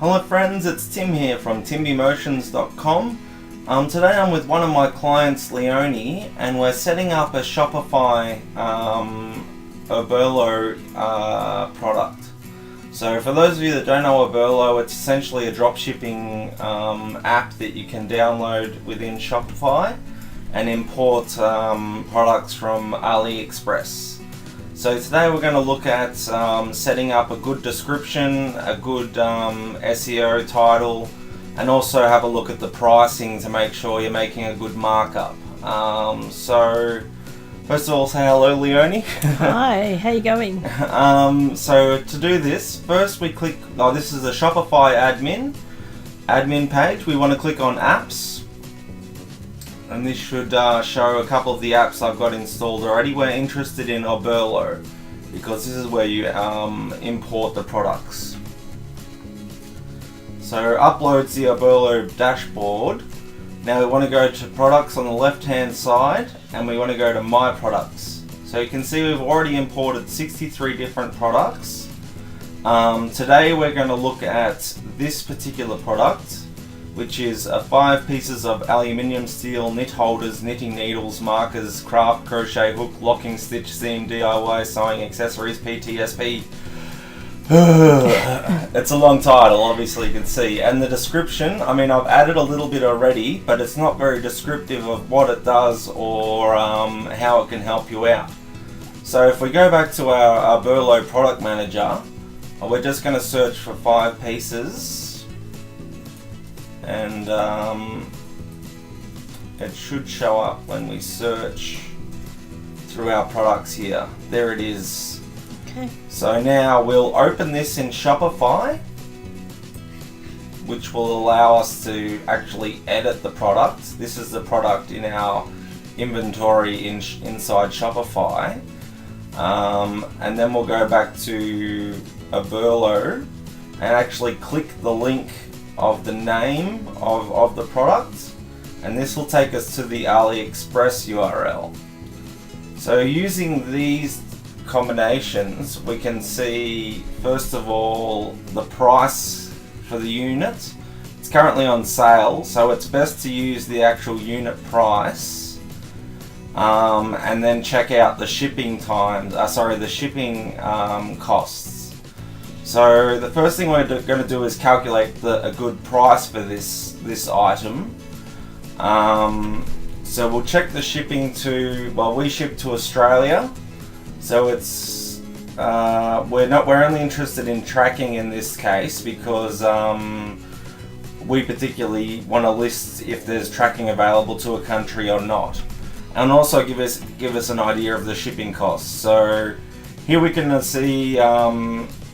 Hello friends, it's Tim here from timbymotions.com. Today I'm with one of my clients, Leonie, and we're setting up a Shopify Orberlo product. So for those of you that don't know Orberlo, it's essentially a dropshipping app that you can download within Shopify and import products from AliExpress. So today we're going to look at setting up a good description, a good SEO title, and also have a look at the pricing to make sure you're making a good markup. So first of all, say hello, Leonie. Hi, how you going? So to do this, first we click, this is the Shopify admin page. We want to click on apps. And this should show a couple of the apps I've got installed already. We're interested in Orberlo because this is where you import the products. So uploads the Orberlo dashboard. Now we want to go to products on the left hand side and we want to go to my products. So you can see we've already imported 63 different products. Today we're going to look at this particular product, which is 5 pieces of aluminium steel, knit holders, knitting needles, markers, craft, crochet, hook, locking, stitch, seam, DIY, sewing, accessories, PTSP. It's a long title, obviously you can see. And the description, I mean, I've added a little bit already, but it's not very descriptive of what it does or how it can help you out. So if we go back to our Orberlo product manager, we're just going to search for 5 pieces. And it should show up when we search through our products here. There it is. Okay. So now we'll open this in Shopify, which will allow us to actually edit the product. This is the product in our inventory inside Shopify. And then we'll go back to Orberlo and actually click the link of the name of the product, and this will take us to the AliExpress URL. So using these combinations, we can see first of all the price for the unit. It's currently on sale, so it's best to use the actual unit price, and then check out the shipping times. The shipping costs. So the first thing we're going to do is calculate a good price for this item. So we'll check the shipping we ship to Australia. So it's we're only interested in tracking in this case because we particularly want to list if there's tracking available to a country or not, and also give us an idea of the shipping costs. So here we can see.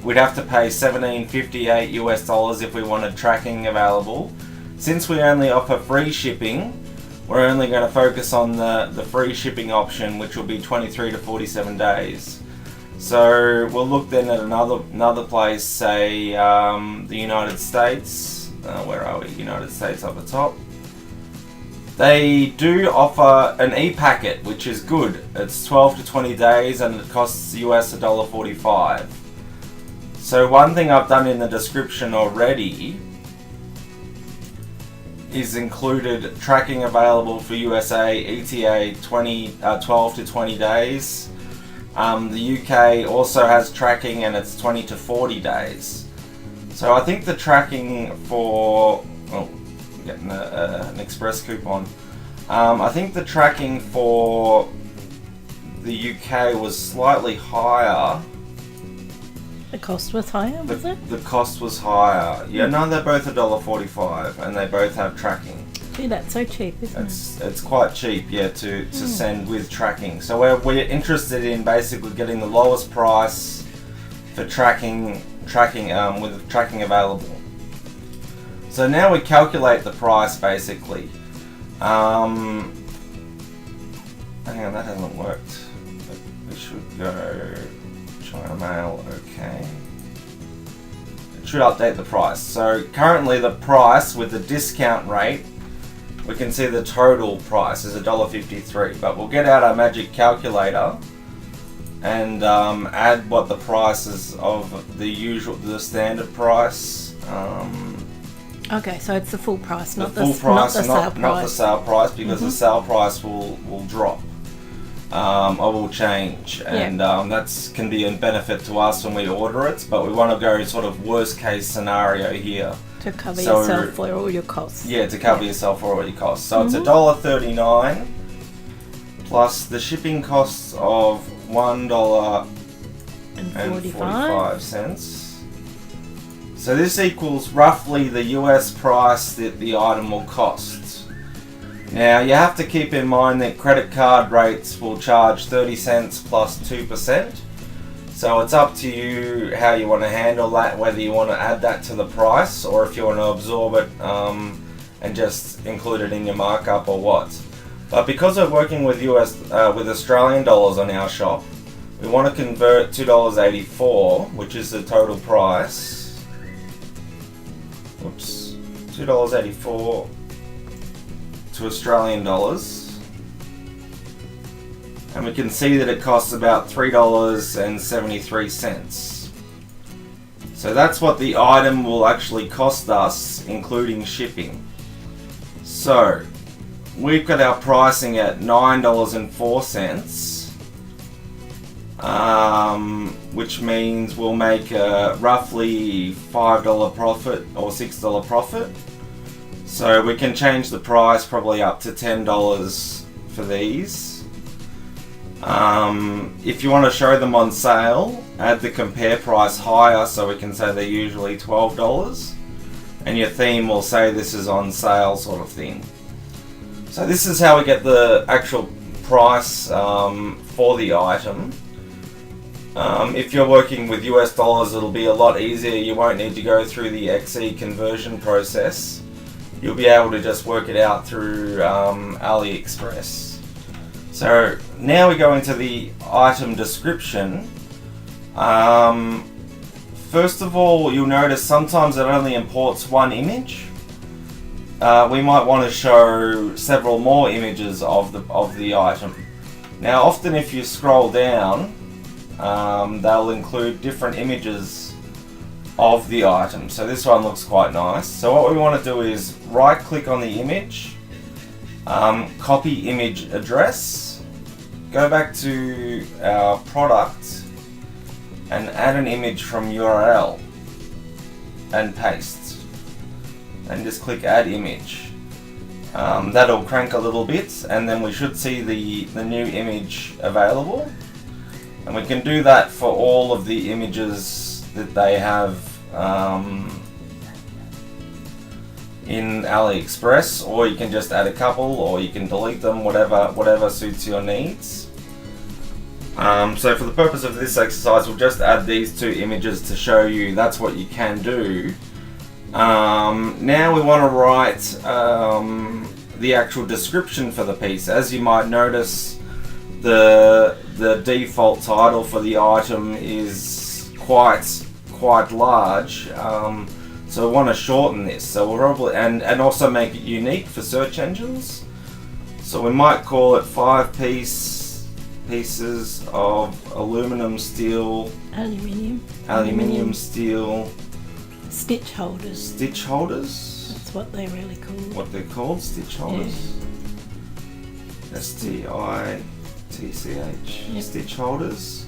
We'd have to pay $17.58 US if we wanted tracking available. Since we only offer free shipping, we're only going to focus on the free shipping option, which will be 23 to 47 days. So we'll look then at another place, say the United States. Where are we? United States up the top. They do offer an e-packet, which is good. It's 12 to 20 days and it costs US $1.45. So one thing I've done in the description already is included tracking available for USA, ETA 12 to 20 days. The UK also has tracking and it's 20 to 40 days. So I think the tracking for, getting an express coupon. I think the tracking for the UK was slightly higher. The cost was higher, was it? The cost was higher. Yeah, no, they're both $1.45 and they both have tracking. Gee, that's so cheap, isn't it? It's quite cheap, yeah, to send with tracking. So we're interested in basically getting the lowest price for tracking with tracking available. So now we calculate the price basically. Hang on, that hasn't worked. But we should go China Mail, okay. It should update the price. So currently the price with the discount rate, we can see the total price is $1.53, but we'll get out our magic calculator and add what the price is of the standard price. Okay, so it's the full price, not the full price, not the sale price, because the sale price will drop. Or will change, and that's can be a benefit to us when we order it, but we want to go sort of worst case scenario here. To cover yourself for all your costs. Yeah, to cover yourself for all your costs. So it's $1.39 plus the shipping costs of $1.45. So this equals roughly the US price that the item will cost. Now you have to keep in mind that credit card rates will charge 30 cents plus 2%. So it's up to you how you want to handle that, whether you want to add that to the price or if you want to absorb it and just include it in your markup or what. But because we're working with with Australian dollars on our shop, we want to convert $2.84, which is the total price. Oops, $2.84 to Australian dollars. And we can see that it costs about $3.73. So that's what the item will actually cost us, including shipping. So we've got our pricing at $9.04, which means we'll make a roughly $5 profit or $6 profit. So we can change the price probably up to $10 for these. If you want to show them on sale, add the compare price higher so we can say they're usually $12, and your theme will say this is on sale sort of thing. So this is how we get the actual price for the item. If you're working with US dollars, it'll be a lot easier. You won't need to go through the XE conversion process. You'll be able to just work it out through AliExpress. So now we go into the item description. First of all, you'll notice sometimes it only imports one image. We might want to show several more images of the item. Now, often if you scroll down, they'll include different images of the item. So this one looks quite nice. So what we want to do is right click on the image, copy image address, go back to our product and add an image from URL and paste, and just click add image. That'll crank a little bit and then we should see the new image available, and we can do that for all of the images that they have in AliExpress, or you can just add a couple, or you can delete them, whatever suits your needs. So for the purpose of this exercise, we'll just add these two images to show you that's what you can do. Now we want to write the actual description for the piece. As you might notice, the default title for the item is quite large. So we want to shorten this. So we'll probably and also make it unique for search engines. So we might call it 5 pieces of aluminium steel, aluminium steel stitch holders. Stitch holders. That's what they're really called. What they're called, stitch holders. Yeah. STITCH. Yep. Stitch holders.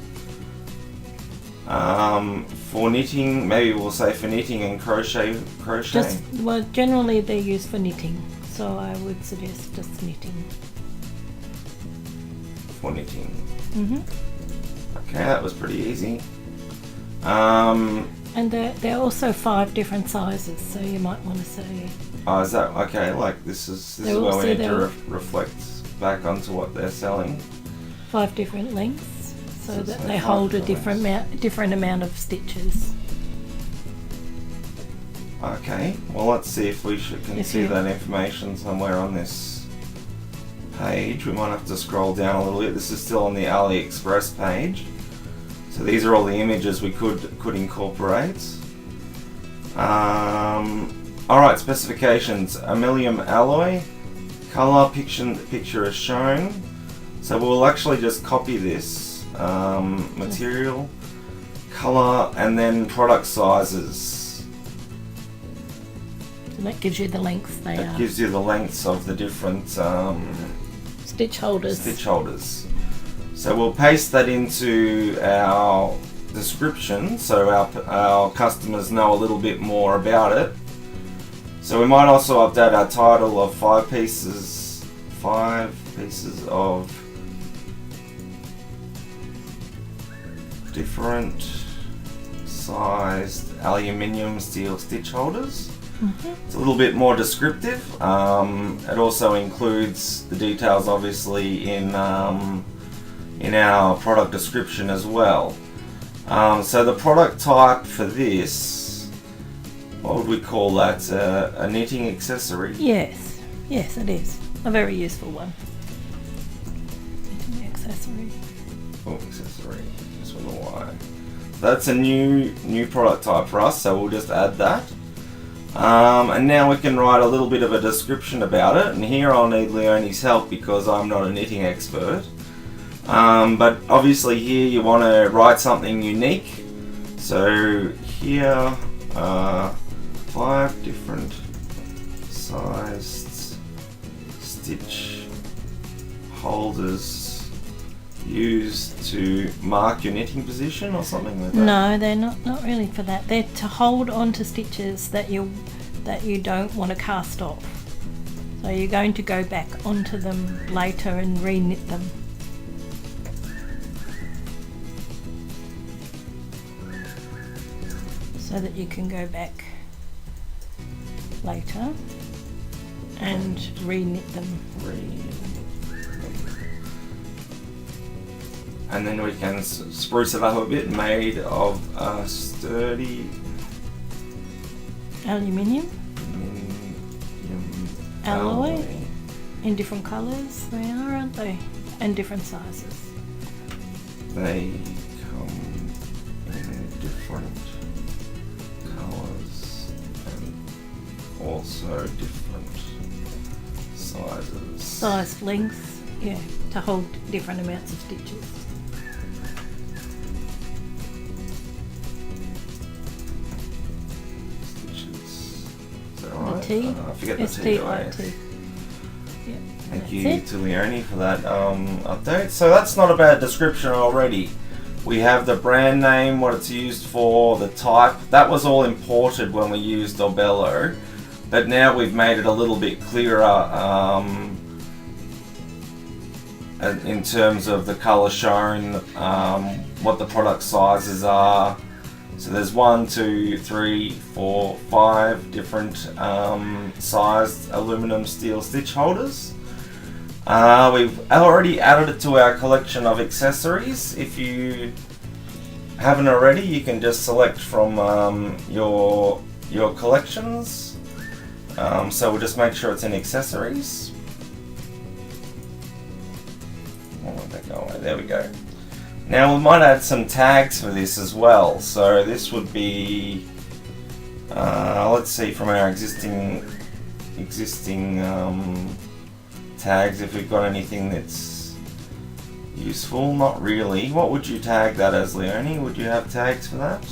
For knitting, maybe we'll say for knitting and crochet. Generally they're used for knitting, so I would suggest just knitting. For knitting. Mhm. Okay, that was pretty easy. And there are also 5 different sizes, so you might want to say. Oh, is that okay? Like this is where we need to reflect back onto what they're selling. 5 different lengths, so that they hold a different amount of stitches. Okay, well let's see if we can see that information somewhere on this page. We might have to scroll down a little bit. This is still on the AliExpress page. So these are all the images we could incorporate. Alright, specifications. Aluminium alloy. Color picture is shown. So we'll actually just copy this. Material, color, and then product sizes. So that gives you the lengths they It are. gives you the lengths of the different Stitch holders. stitch holders. So we'll paste that into our description so our customers know a little bit more about it. So we might also update our title of 5 pieces of different sized aluminium steel stitch holders. It's a little bit more descriptive. It also includes the details obviously in our product description as well. So the product type for this, what would we call that? A knitting accessory? Yes, yes, it is a very useful one. Knitting accessory. Oh, accessory. Just with a Y. That's a new product type for us, so we'll just add that. And now we can write a little bit of a description about it. And here I'll need Leonie's help because I'm not a knitting expert. But obviously here you want to write something unique. So here are 5 different sized stitch holders used to mark your knitting position or something like that? No, they're not really for that. They're to hold onto stitches that you don't want to cast off. So you're going to go back onto them later and re-knit them. So that you can go back later and re-knit them. And then we can spruce it up a bit, made of sturdy Aluminium alloy alloy. in different colours. They are, aren't they? And different sizes. They come in different colours and also different sizes. Size, length, yeah, to hold different amounts of stitches. T. I forget the T. STIT. Yeah. Thank you to Leonie for that update. So that's not a bad description already. We have the brand name, what it's used for, the type. That was all imported when we used Orberlo, but now we've made it a little bit clearer in terms of the colour shown, what the product sizes are. So there's 1, 2, 3, 4, 5 different sized aluminum steel stitch holders. We've already added it to our collection of accessories. If you haven't already, you can just select from your collections. So we'll just make sure it's in accessories. Oh, where'd that go away? There we go. Now we might add some tags for this as well. So this would be, let's see, from our existing tags, if we've got anything that's useful. Not really. What would you tag that as, Leonie? Would you have tags for that?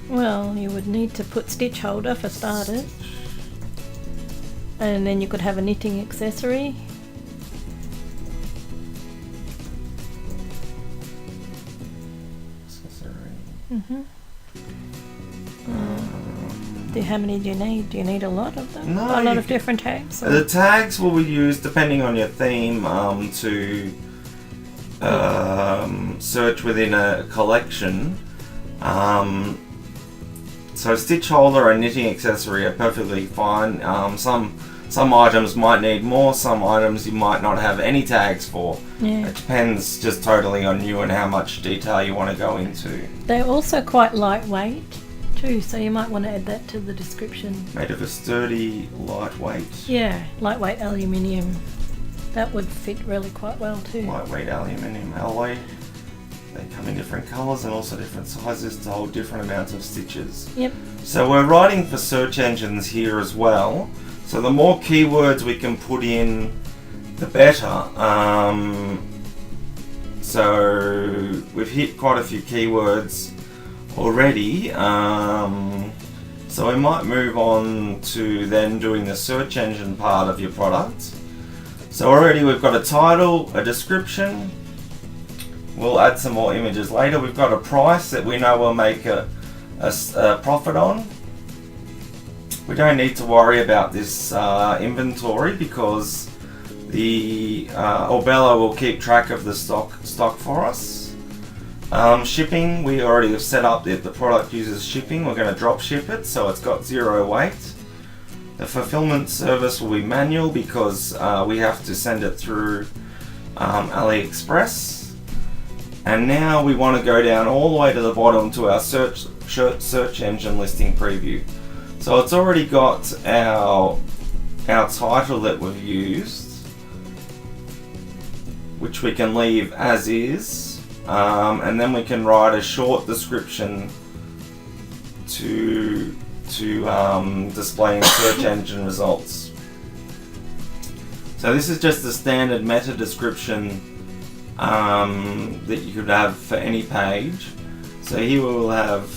Well, you would need to put stitch holder for starters, and then you could have a knitting accessory. How many do you need? Do you need a lot of them? No, a lot of different tags? The tags will be used depending on your theme to search within a collection. So stitch holder and knitting accessory are perfectly fine. Some items might need more, some items you might not have any tags for. Yeah. It depends just totally on you and how much detail you want to go into. They're also quite lightweight too, so you might want to add that to the description. Made of a sturdy, lightweight. Yeah, lightweight aluminium. That would fit really quite well too. Lightweight aluminium alloy. They come in different colours and also different sizes to hold different amounts of stitches. Yep. So we're writing for search engines here as well. So the more keywords we can put in, the better. So we've hit quite a few keywords already. So we might move on to then doing the search engine part of your product. So already we've got a title, a description. We'll add some more images later. We've got a price that we know we'll make a profit on. We don't need to worry about this inventory because the Orberlo will keep track of the stock for us. Shipping, we already have set up that the product uses shipping. We're going to drop ship it, so it's got 0 weight. The fulfillment service will be manual because we have to send it through AliExpress. And now we want to go down all the way to the bottom to our search engine listing preview. So it's already got our title that we've used, which we can leave as is. And then we can write a short description to display in search engine results. So this is just a standard meta description that you could have for any page. So here we will have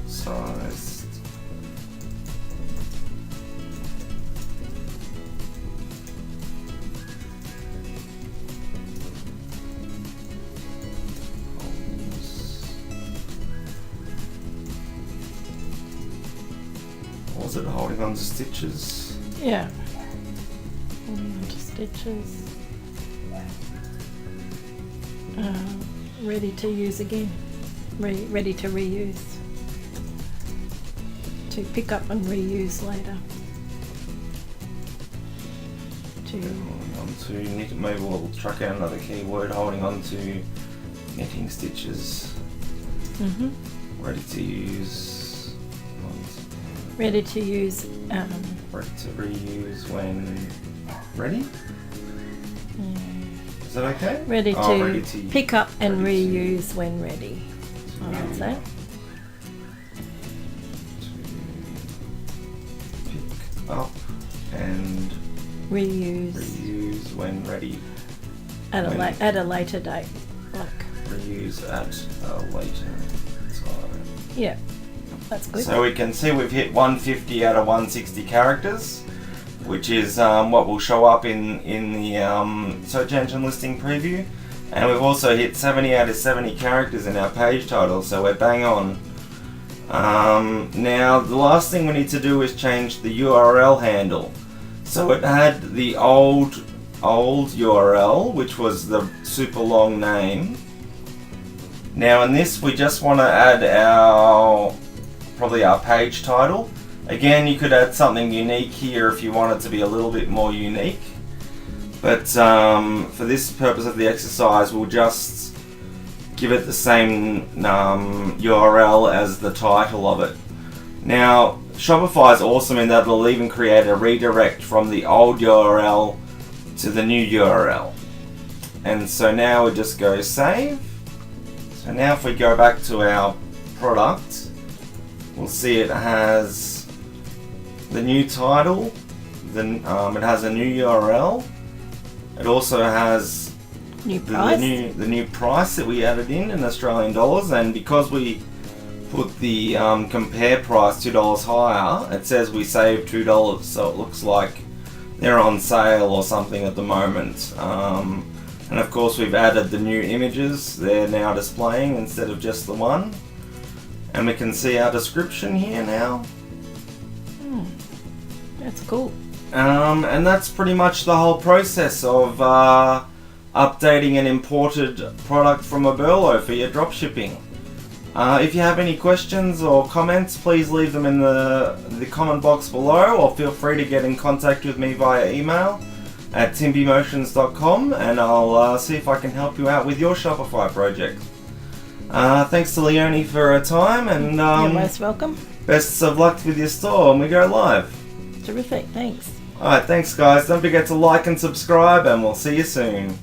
size. Was it holding on to stitches? Yeah. Holding on to stitches. Ready to use again. Ready to reuse. To pick up and reuse later. Holding on to knit. Maybe we'll chuck out another keyword. Holding on to knitting stitches. Ready to use. Ready to use. Ready to reuse when ready? Yeah. Is that okay? Ready to pick up and reuse when ready. I would say. To pick up and reuse when ready. At a later date. Like. Reuse at a later time. Yeah. That's good. So we can see we've hit 150 out of 160 characters, which is what will show up in the search engine listing preview. And we've also hit 70 out of 70 characters in our page title, so we're bang on. Now the last thing we need to do is change the URL handle. So it had the old URL, which was the super long name. Now in this we just want to add probably our page title. Again, you could add something unique here if you want it to be a little bit more unique. But for this purpose of the exercise, we'll just give it the same URL as the title of it. Now, Shopify is awesome in that it'll even create a redirect from the old URL to the new URL. And so now we just go save. So now if we go back to our product, we'll see it has the new title, then it has a new URL. It also has the new price that we added in Australian dollars, and because we put the compare price $2 higher, it says we saved $2, so it looks like they're on sale or something at the moment. And of course we've added the new images, they're now displaying instead of just the one. And we can see our description here now. That's cool. And that's pretty much the whole process of updating an imported product from Orberlo for your dropshipping. If you have any questions or comments, please leave them in the comment box below, or feel free to get in contact with me via email at timbymotions.com, and I'll see if I can help you out with your Shopify project. Thanks to Leonie for her time, and you're most welcome. Best of luck with your store, and we go live. Terrific, thanks. Alright, thanks guys. Don't forget to like and subscribe, and we'll see you soon.